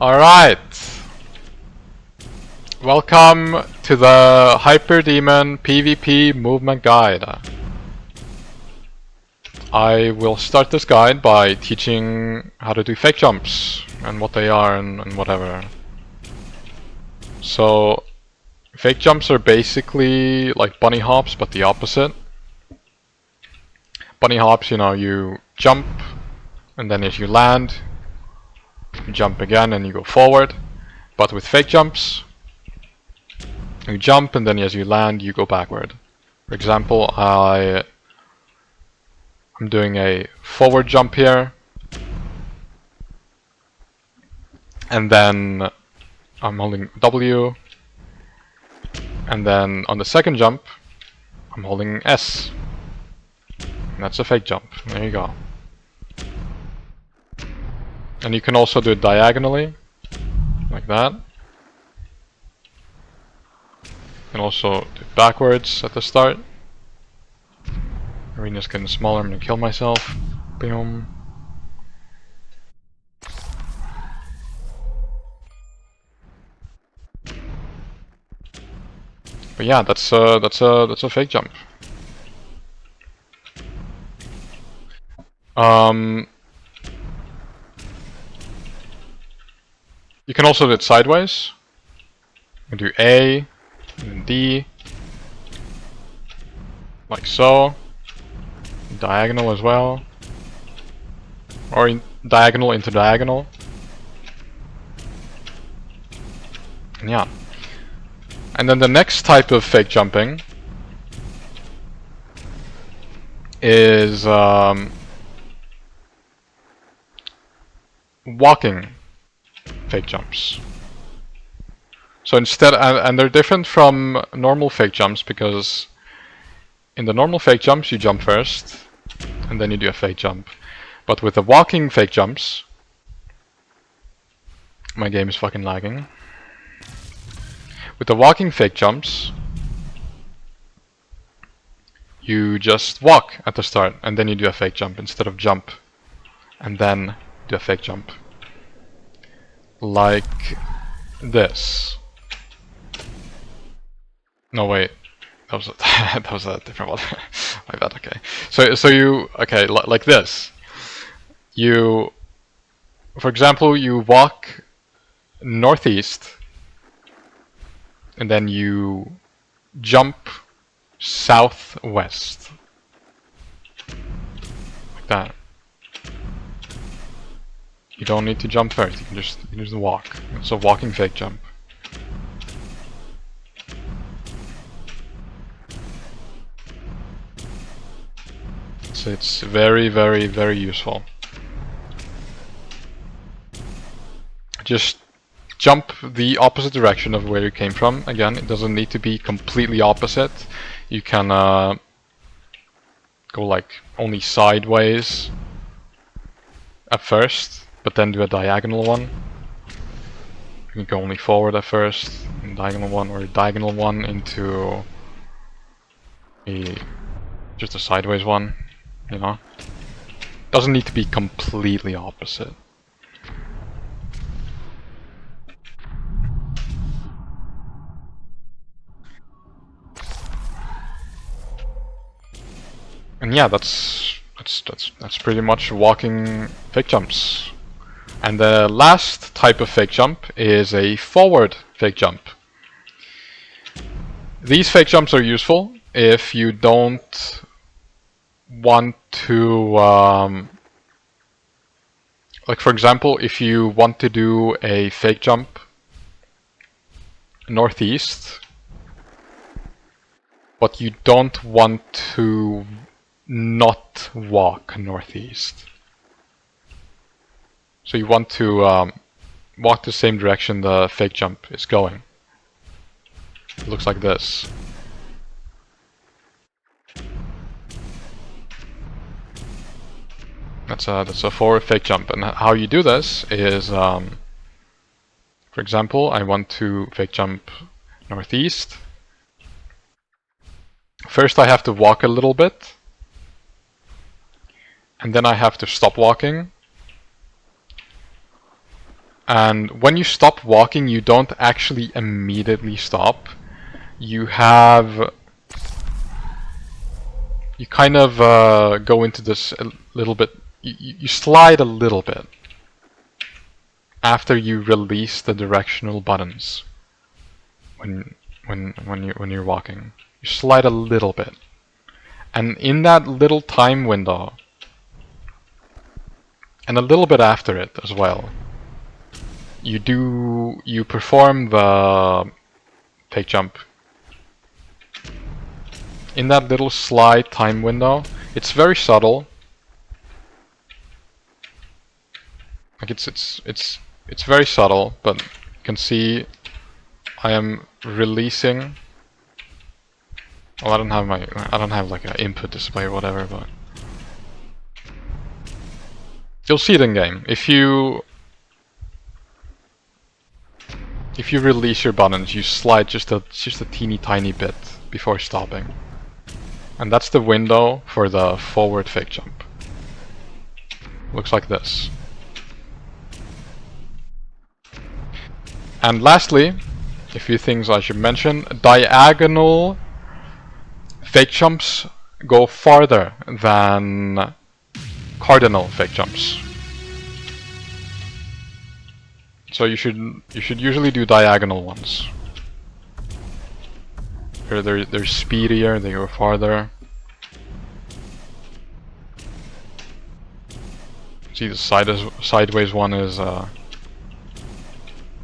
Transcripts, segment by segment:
Alright. Welcome to the Hyperdemon PvP movement guide. I will start this guide by teaching how to do fake jumps and what they are and whatever. So, fake jumps are basically like bunny hops, but the opposite. Bunny hops, you know, you jump, and then as you land, you jump again and you go forward. But with fake jumps, you jump and then as you land, you go backward. For example, I'm doing a forward jump here, and then I'm holding W, and then on the second jump, I'm holding S. And that's a fake jump. There you go. And you can also do it diagonally, like that. You can also do it backwards at the start. Arena's getting smaller, I'm gonna kill myself. Boom. But yeah, that's a fake jump. You can also do it sideways. You can do A, and then D, like so. Diagonal as well. Or diagonal into diagonal. And yeah. And then the next type of fake jumping is walking fake jumps. So instead, and they're different from normal fake jumps because in the normal fake jumps you jump first and then you do a fake jump. But with the walking fake jumps, my game is fucking lagging. With the walking fake jumps, you just walk at the start and then you do a fake jump instead of jump and then do a fake jump. Like this. No wait, that was a, that was a different one. My bad. Okay, so you like this. You, for example, you walk northeast, and then you jump southwest, like that. You don't need to jump first. You can just walk. It's a walking fake jump. So it's very, very, very useful. Just jump the opposite direction of where you came from. Again, it doesn't need to be completely opposite. You can go like only sideways at first, but then do a diagonal one. You can go only forward at first, and diagonal one, or diagonal one into just a sideways one. You know, doesn't need to be completely opposite. And yeah, that's pretty much walking fake jumps. And the last type of fake jump is a forward fake jump. These fake jumps are useful if you don't want to, like for example, if you want to do a fake jump northeast, but you don't want to not walk northeast. So you want to walk the same direction the fake jump is going. It looks like this. That's a forward fake jump, and how you do this is, for example, I want to fake jump northeast. First I have to walk a little bit, and then I have to stop walking, And when you stop walking, you don't actually immediately stop. You kind of go into this a little bit. You slide a little bit after you release the directional buttons. When you're walking, you slide a little bit, and in that little time window, and a little bit after it as well, you perform the fake jump. In that little slide time window, it's very subtle. Like it's very subtle, but you can see I am releasing. Well, I don't have like an input display or whatever, but you'll see it in game. If you release your buttons, you slide just a teeny tiny bit before stopping. And that's the window for the forward fake jump. Looks like this. And lastly, a few things I should mention. Diagonal fake jumps go farther than cardinal fake jumps. So you should usually do diagonal ones. They're speedier, they go farther. See, the sideways one is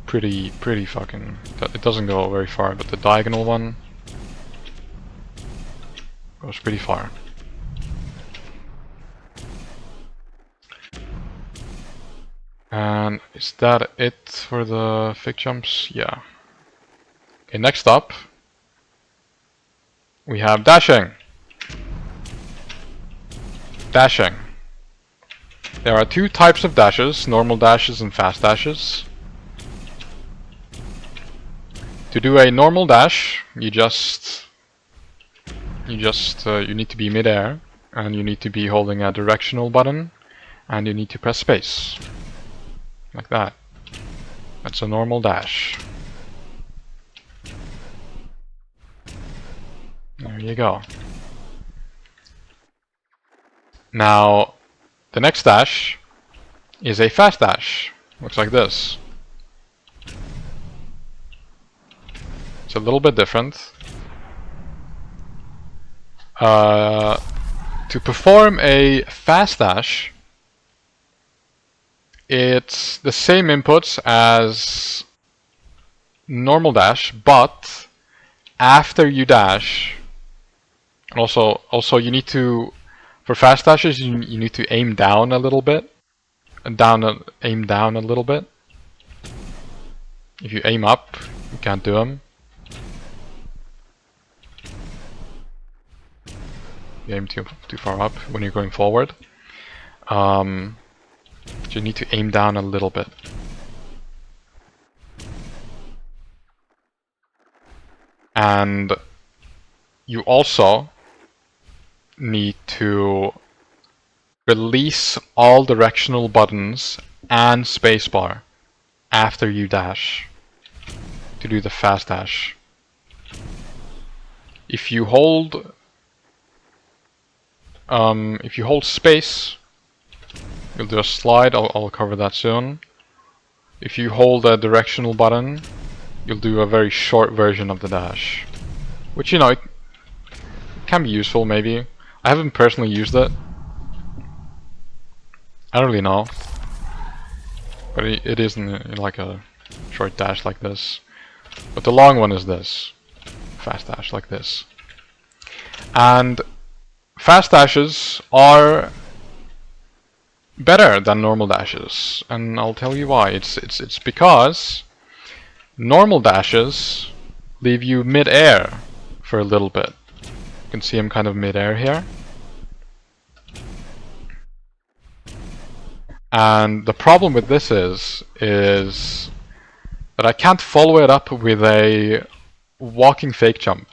pretty fucking. It doesn't go very far, but the diagonal one goes pretty far. And is that it for the fake jumps? Yeah. Okay, next up we have dashing. Dashing. There are two types of dashes, normal dashes and fast dashes. To do a normal dash, you need to be mid-air, and you need to be holding a directional button, and you need to press space. Like that. That's a normal dash. There you go. Now, the next dash is a fast dash. Looks like this. It's a little bit different. To perform a fast dash, it's the same inputs as normal dash, but after you dash, and also you need to, for fast dashes, you need to aim down a little bit, and aim down a little bit. If you aim up, you can't do them. You aim too far up when you're going forward. You need to aim down a little bit. And you also need to release all directional buttons and spacebar after you dash to do the fast dash. If you hold space, you'll do a slide. I'll cover that soon. If you hold a directional button, you'll do a very short version of the dash, which, you know, it can be useful maybe. I haven't personally used it. I don't really know, but it isn't like a short dash like this. But the long one is this, fast dash like this. And fast dashes are better than normal dashes, and I'll tell you why. It's because normal dashes leave you mid-air for a little bit. You can see I'm kind of mid-air here. And the problem with this is that I can't follow it up with a walking fake jump.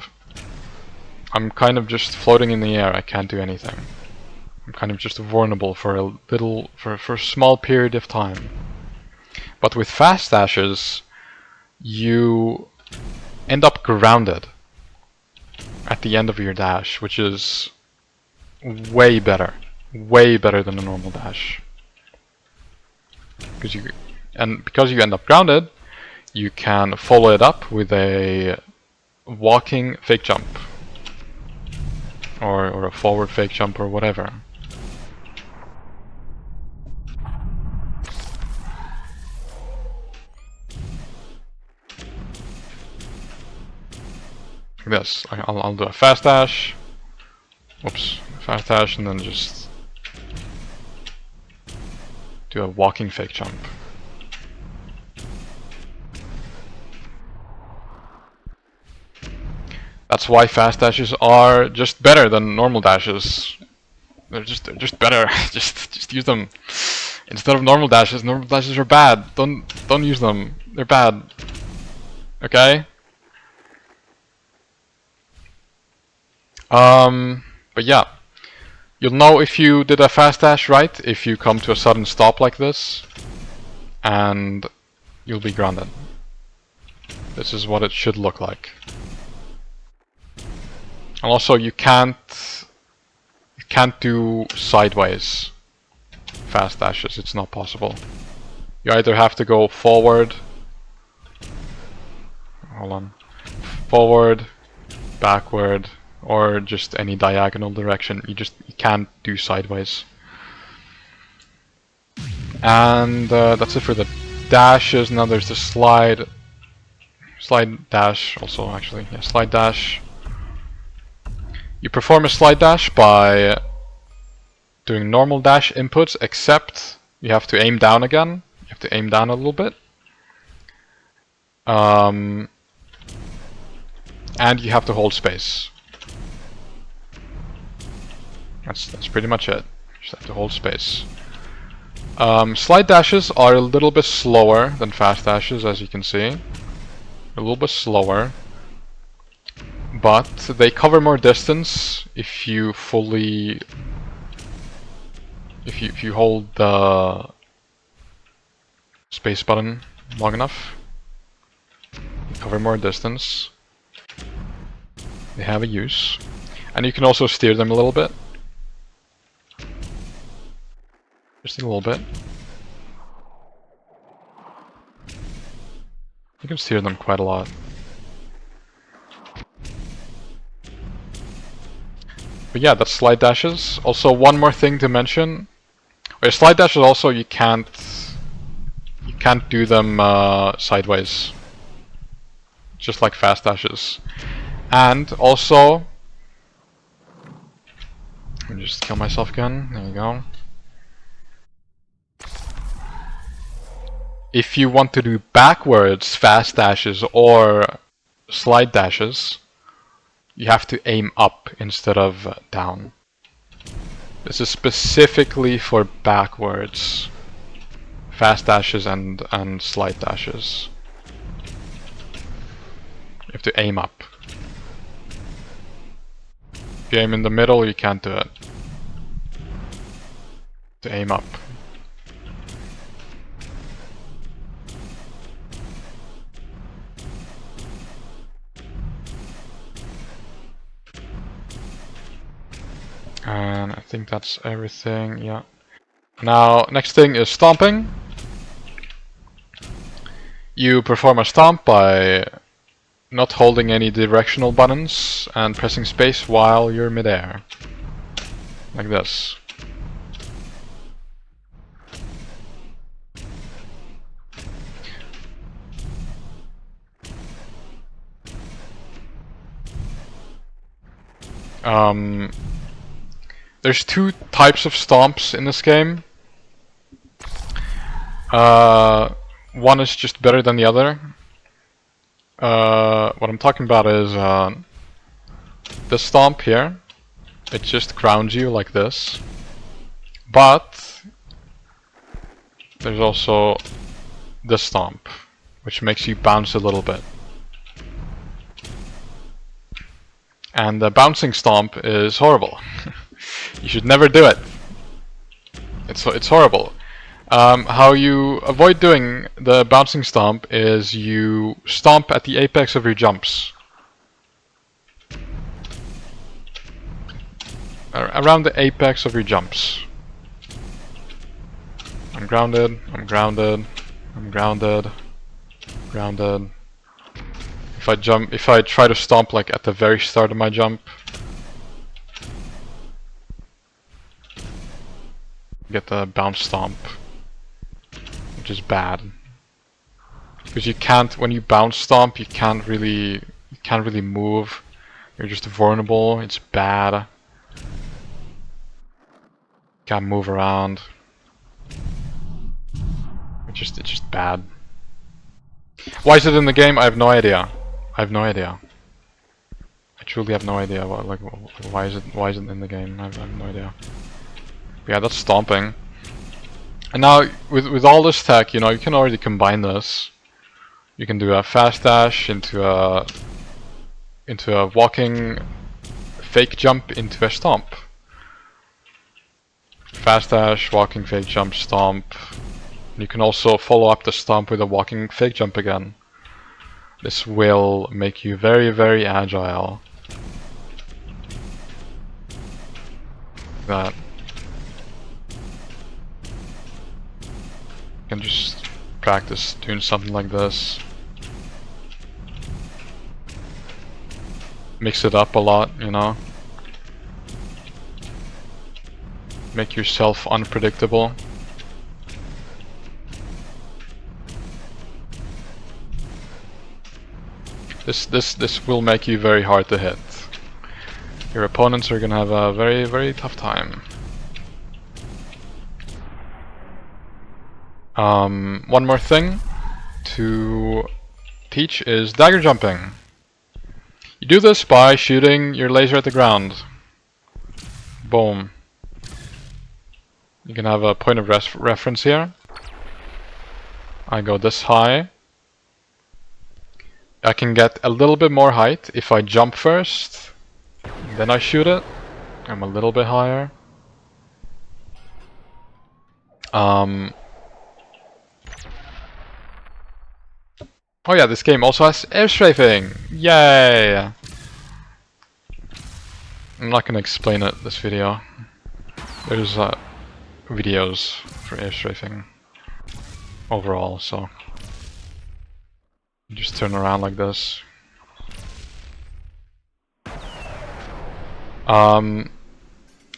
I'm kind of just floating in the air. I can't do anything. I'm kind of just vulnerable for a small period of time. But with fast dashes, you end up grounded at the end of your dash, which is way better than a normal dash. Because you end up grounded, you can follow it up with a walking fake jump, or a forward fake jump, or whatever. Like this. I'll do a fast dash. Oops, fast dash, and then just do a walking fake jump. That's why fast dashes are just better than normal dashes. They're just better. just use them instead of normal dashes. Normal dashes are bad. Don't use them. They're bad. Okay? But yeah, you'll know if you did a fast dash right if you come to a sudden stop like this, and you'll be grounded. This is what it should look like. And also, you can't do sideways fast dashes. It's not possible. You either have to go forward. Hold on. Forward, backward, or just any diagonal direction. You can't do sideways. And that's it for the dashes. Now there's the slide dash also, actually. Yeah, slide dash. You perform a slide dash by doing normal dash inputs, except you have to aim down again. You have to aim down a little bit. And you have to hold space. That's pretty much it. Just have to hold space. Slide dashes are a little bit slower than fast dashes, as you can see. A little bit slower. But they cover more distance if you fully... If you hold the space button long enough. You cover more distance. They have a use. And you can also steer them a little bit. Just a little bit. You can steer them quite a lot. But yeah, that's slide dashes. Also, one more thing to mention. With slide dashes also, you can't do them sideways. Just like fast dashes. And also, let me just kill myself again. There you go. If you want to do backwards fast dashes or slide dashes, you have to aim up instead of down. This is specifically for backwards fast dashes and slide dashes. You have to aim up. If you aim in the middle, you can't do it. To aim up. And I think that's everything, yeah. Now, next thing is stomping. You perform a stomp by not holding any directional buttons and pressing space while you're midair. Like this. There's two types of stomps in this game. One is just better than the other. What I'm talking about is this stomp here. It just grounds you like this. But there's also this stomp, which makes you bounce a little bit. And the bouncing stomp is horrible. You should never do it. It's horrible. How you avoid doing the bouncing stomp is you stomp at the apex of your jumps. Around the apex of your jumps. I'm grounded, I'm grounded, I'm grounded, grounded. If I try to stomp like at the very start of my jump, get the bounce stomp, which is bad. Because you can't, when you bounce stomp, you can't really move. You're just vulnerable. It's bad. Can't move around. It's just bad. Why is it in the game? I have no idea. I have no idea. I truly have no idea. Why is it in the game? I have no idea. But yeah, that's stomping. And now with all this tech, you know, you can already combine this. You can do a fast dash into a walking fake jump into a stomp. Fast dash, walking fake jump, stomp. You can also follow up the stomp with a walking fake jump again. This will make you very, very agile. That. You can just practice doing something like this. Mix it up a lot, you know. Make yourself unpredictable. This will make you very hard to hit. Your opponents are gonna have a very, very tough time. One more thing to teach is dagger jumping. You do this by shooting your laser at the ground. Boom. You can have a point of reference here. I go this high. I can get a little bit more height if I jump first, then I shoot it. I'm a little bit higher. Oh yeah, this game also has air strafing! Yay! I'm not gonna explain it this video. There's videos for air strafing overall, so you just turn around like this. And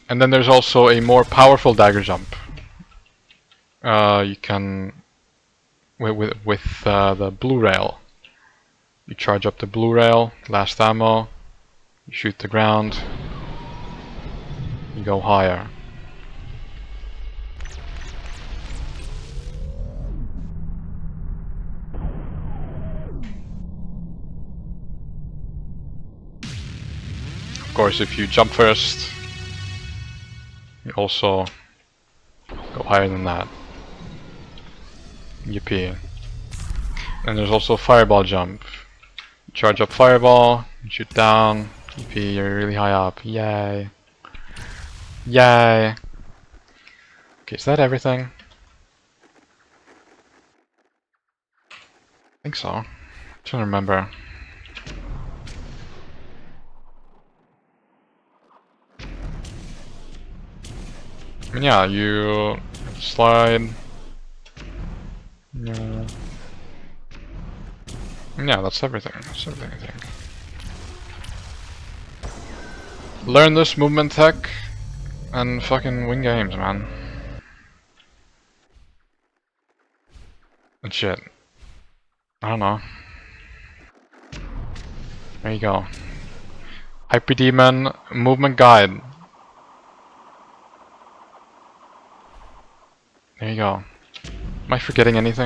then there's also a more powerful dagger jump. You can with the blue rail. You charge up the blue rail, last ammo, you shoot the ground, you go higher. Of course, if you jump first, you also go higher than that. Yippee. And there's also fireball jump. You charge up fireball, you shoot down, yippee, you're really high up. Yay. Yay. Okay, is that everything? I think so. I'm trying to remember. I mean, yeah, you slide. Yeah. Yeah, that's everything. That's everything, I think. Learn this movement tech and fucking win games, man. And shit. I don't know. There you go. Hyperdemon movement guide. There you go. Am I forgetting anything?